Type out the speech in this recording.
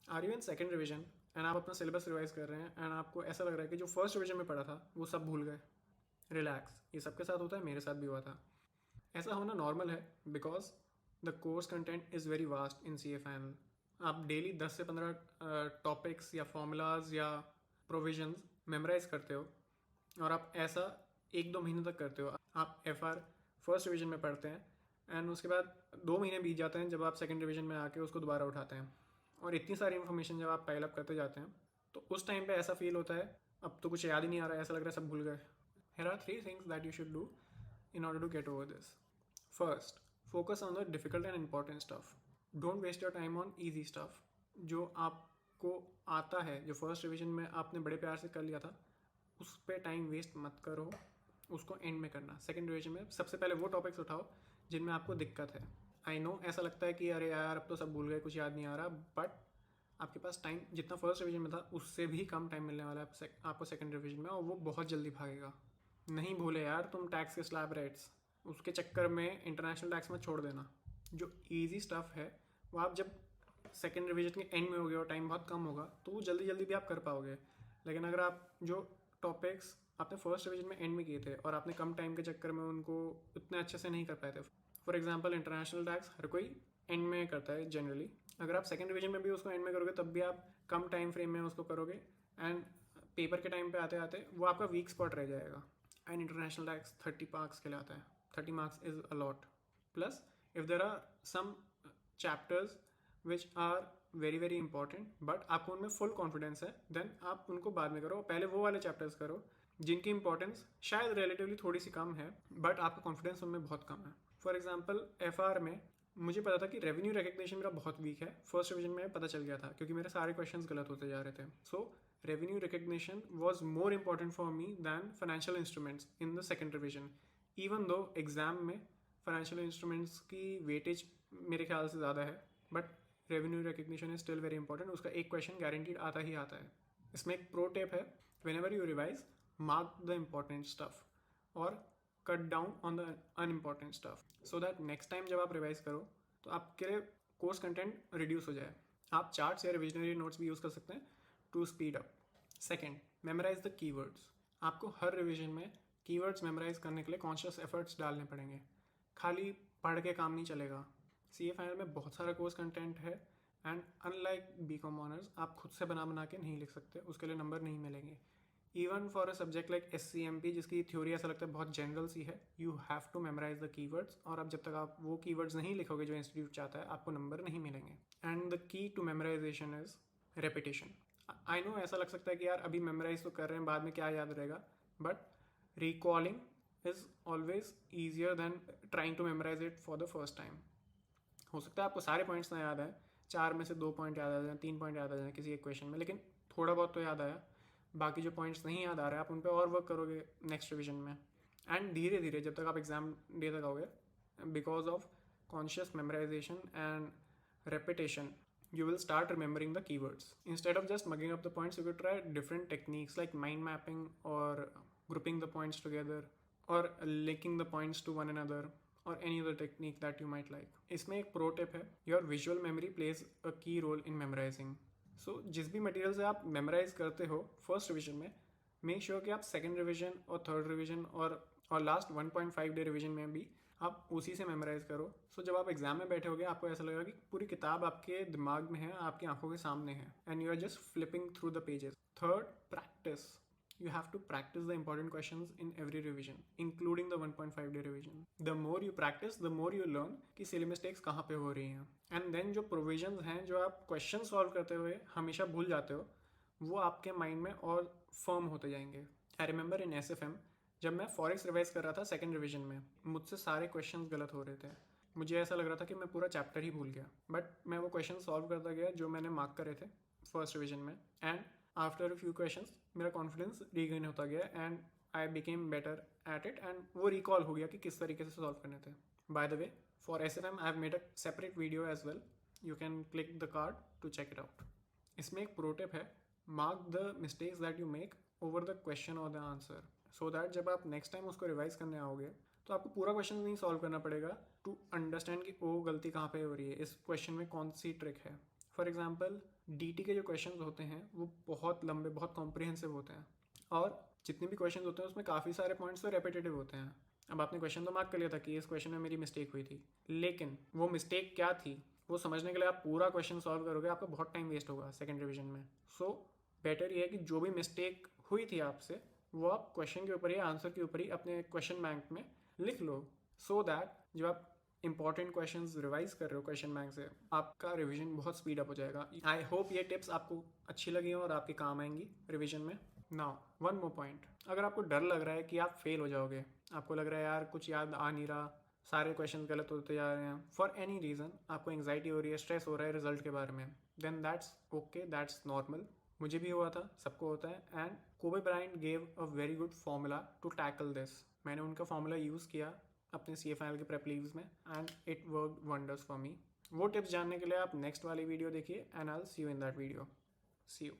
Are you in second revision and आप अपना syllabus revise कर रहे हैं एंड आपको ऐसा लग रहा है कि जो फर्स्ट रिविजन में पढ़ा था वो सब भूल गए? रिलैक्स, ये सबके साथ होता है, मेरे साथ भी हुआ था। ऐसा होना नॉर्मल है because the course content is very vast in C A final. आप डेली 10 से 15 टॉपिक्स या फॉर्मूलाज या प्रोविजंस मेमोराइज करते हो और आप ऐसा 1-2 महीने तक करते हो। आप एफ आर फर्स्ट रिविजन में पढ़ते हैं एंड उसके बाद 2 महीने बीत जाते हैं जब आप सेकेंड रिविजन में आके उसको दोबारा उठाते हैं। और इतनी सारी इन्फॉर्मेशन जब आप पाइल अप करते जाते हैं तो उस टाइम पे ऐसा फील होता है अब तो कुछ याद ही नहीं आ रहा है, ऐसा लग रहा है सब भूल गए। Here are 3 things that you should do in order to get over this. First, focus on the difficult and important stuff. Don't waste your time on easy stuff. जो आपको आता है, जो फर्स्ट रिवीजन में आपने बड़े प्यार से कर लिया था, उस पर टाइम वेस्ट मत करो, उसको एंड में करना। सेकेंड रिवीजन में सबसे पहले वो टॉपिक्स उठाओ जिनमें आपको दिक्कत है। आई नो ऐसा लगता है कि अरे यार अब तो सब भूल गए, कुछ याद नहीं आ रहा, बट आपके पास टाइम जितना फर्स्ट रिवीजन में था उससे भी कम टाइम मिलने वाला है आपको सेकेंड रिवीजन में, और वो बहुत जल्दी भागेगा। नहीं भूले यार तुम टैक्स के स्लैब रेट्स, उसके चक्कर में इंटरनेशनल टैक्स में छोड़ देना। जो इजी स्टफ है वो आप जब सेकेंड रिवीजन के एंड में होगे और टाइम बहुत कम होगा तो वो जल्दी जल्दी भी आप कर पाओगे। लेकिन अगर आप जो टॉपिक्स आपने फर्स्ट रिवीजन में एंड में किए थे और आपने कम टाइम के चक्कर में उनको उतने अच्छे से नहीं कर पाए थे, फॉर एग्जाम्पल इंटरनेशनल टैक्स हर कोई एंड में करता है जनरली, अगर आप सेकेंड रिवीजन में भी उसको एंड में करोगे तब भी आप कम टाइम फ्रेम में उसको करोगे एंड पेपर के टाइम पे आते आते वो आपका वीक स्पॉट रह जाएगा। एंड इंटरनेशनल टैक्स 30 मार्क्स के लिए आता है। 30 marks is allot. Plus if there are some chapters which are very very important but आपको उनमें फुल कॉन्फिडेंस है, देन आप उनको बाद में करो, पहले वो वाले चैप्टर्स करो जिनकी इंपॉर्टेंस शायद रिलेटिवली थोड़ी सी कम है बट आपका कॉन्फिडेंस उनमें बहुत कम है। फॉर एग्जाम्पल एफ आर में मुझे पता था कि रेवेन्यू रिकग्निशन मेरा बहुत वीक है, फर्स्ट रिवीजन में पता चल गया था क्योंकि मेरे सारे क्वेश्चंस गलत होते जा रहे थे। So revenue recognition was more important for me than financial instruments in the second revision, even though exam में फाइनेंशियल इंस्ट्रूमेंट्स की वेटेज मेरे ख्याल से ज़्यादा है, but revenue recognition is still very important. उसका एक क्वेश्चन गारंटीड आता ही आता है। इसमें एक प्रो टिप है, whenever you revise mark the important stuff और cut down on the unimportant stuff so that next time जब आप रिवाइज करो तो आपके कोर्स कंटेंट रिड्यूस हो जाए। आप चार्ट्स या रिविजनरी नोट्स भी यूज़ कर सकते हैं to speed up. Second, memorise the keywords. आपको हर रिविजन में कीवर्ड्स मेमोराइज करने के लिए कॉन्शियस एफर्ट्स डालने पड़ेंगे, खाली पढ़ के काम नहीं चलेगा। सी ए फाइनल में बहुत सारा कोर्स कंटेंट है and unlike B Com honours आप खुद से बना बना के नहीं लिख सकते, उसके लिए नंबर नहीं मिलेंगे। Even for a subject like S C M P जिसकी थ्योरी ऐसा लगता है बहुत जनरल सी है, you have to memorise the keywords, और अब जब तक आप वो कीवर्ड्स नहीं लिखोगे जो इंस्टीट्यूट चाहता है आपको नंबर नहीं मिलेंगे। And the key to memorisation is repetition. I know ऐसा लग सकता है कि यार अभी मेमोराइज तो कर रहे हैं बाद में क्या याद रहेगा, but recalling is always easier than trying to memorise it for the first time. हो सकता है आपको सारे पॉइंट्स ना याद आए, 4 में से 2 पॉइंट याद आ जाए, 3 पॉइंट याद आ जाए किसी एक क्वेश्चन में, लेकिन थोड़ा बहुत तो याद आया। बाकी जो पॉइंट्स नहीं याद आ रहे हैं आप उन पर और वर्क करोगे नेक्स्ट रिविजन में। एंड धीरे धीरे जब तक आप एग्जाम डे तक आओगे, because of conscious memorisation and repetition, you will start remembering the keywords. Instead of just mugging up the points, you could try different techniques like mind mapping or grouping the points together or linking the points to one another or any other technique that you might like. इसमें एक pro tip है, your visual memory plays a key role in memorizing. So जिस भी material से आप memorise करते हो first revision में, मेक श्योर कि आप सेकेंड रिविजन और थर्ड रिविजन और लास्ट 1.5 डे रिविजन में भी आप उसी से मेमोराइज करो। सो जब आप एग्जाम में बैठे होगे आपको ऐसा लगेगा कि पूरी किताब आपके दिमाग में है, आपकी आंखों के सामने है and you are just flipping through the pages. Third, practice. You have to practice the important questions in every revision, including the 1.5 day revision. The more you practice, the more you learn कि silly mistakes कहाँ पे हो रही हैं। And then जो provisions हैं जो आप question solve करते हुए हमेशा भूल जाते हो, वो आपके माइंड में और फर्म होते जाएंगे। आई रिमेंबर इन SFM जब मैं फॉरेक्स रिवाइज कर रहा था सेकेंड रिविजन में, मुझसे सारे क्वेश्चंस गलत हो रहे थे। मुझे ऐसा लग रहा था कि मैं पूरा चैप्टर ही भूल गया, बट मैं वो क्वेश्चन सॉल्व करता गया जो मैंने मार्क करे थे फर्स्ट रिविजन में, and after a few questions मेरा कॉन्फिडेंस रीगेन होता गया and I became better at it, and वो रिकॉल हो गया कि किस तरीके से सॉल्व करने थे। By the way, for SFM I have made a separate video as well, you can click the card to check it out. इसमें एक प्रो टिप है, mark the mistakes that you make over the question और the answer, so that जब आप next time उसको revise करने आओगे तो आपको पूरा क्वेश्चन नहीं सॉल्व करना पड़ेगा टू अंडरस्टैंड कि वो गलती कहाँ पे हो रही है, इस क्वेश्चन में कौन सी ट्रिक है। फॉर एग्जाम्पल DT के जो क्वेश्चन होते हैं वो बहुत लंबे, बहुत कॉम्प्रिहेंसिव होते हैं, और जितने भी क्वेश्चन होते हैं उसमें काफ़ी सारे पॉइंट्स तो रेपिटेटिव होते हैं। अब आपने क्वेश्चन तो मार्क कर लिया था कि इस क्वेश्चन में मेरी मिस्टेक हुई थी, लेकिन वो मिस्टेक क्या थी वो समझने के लिए आप पूरा क्वेश्चन सॉल्व करोगे, आपका बहुत टाइम वेस्ट होगा सेकंड रिवीजन में। सो बेटर ये है कि जो भी मिस्टेक हुई थी आपसे वो आप क्वेश्चन के ऊपर ही, आंसर के ऊपर ही अपने क्वेश्चन बैंक में लिख लो, सो दैट जब आप इंपॉर्टेंट क्वेश्चंस रिवाइज कर रहे हो क्वेश्चन बैंक से, आपका रिवीजन बहुत स्पीड अप हो जाएगा। आई होप ये टिप्स आपको अच्छी लगी हो और आपके काम आएंगी रिवीजन में। नाउ वन मोर पॉइंट, अगर आपको डर लग रहा है कि आप फेल हो जाओगे, आपको लग रहा है यार कुछ याद आ नहीं रहा, सारे क्वेश्चन गलत होते जा रहे हैं, फॉर एनी रीज़न आपको एंग्जाइटी हो रही है, स्ट्रेस हो रहा है रिजल्ट के बारे में, then that's okay, that's normal. मुझे भी हुआ था, सबको होता है, and Kobe Bryant gave a very good formula to tackle this. मैंने उनका फॉर्मूला यूज़ किया अपने CA फाइनल के प्रेप लीव्स में, and it work wonders for me. वो टिप्स जानने के लिए आप नेक्स्ट वाली वीडियो देखिए, and I will see you in that video. See you.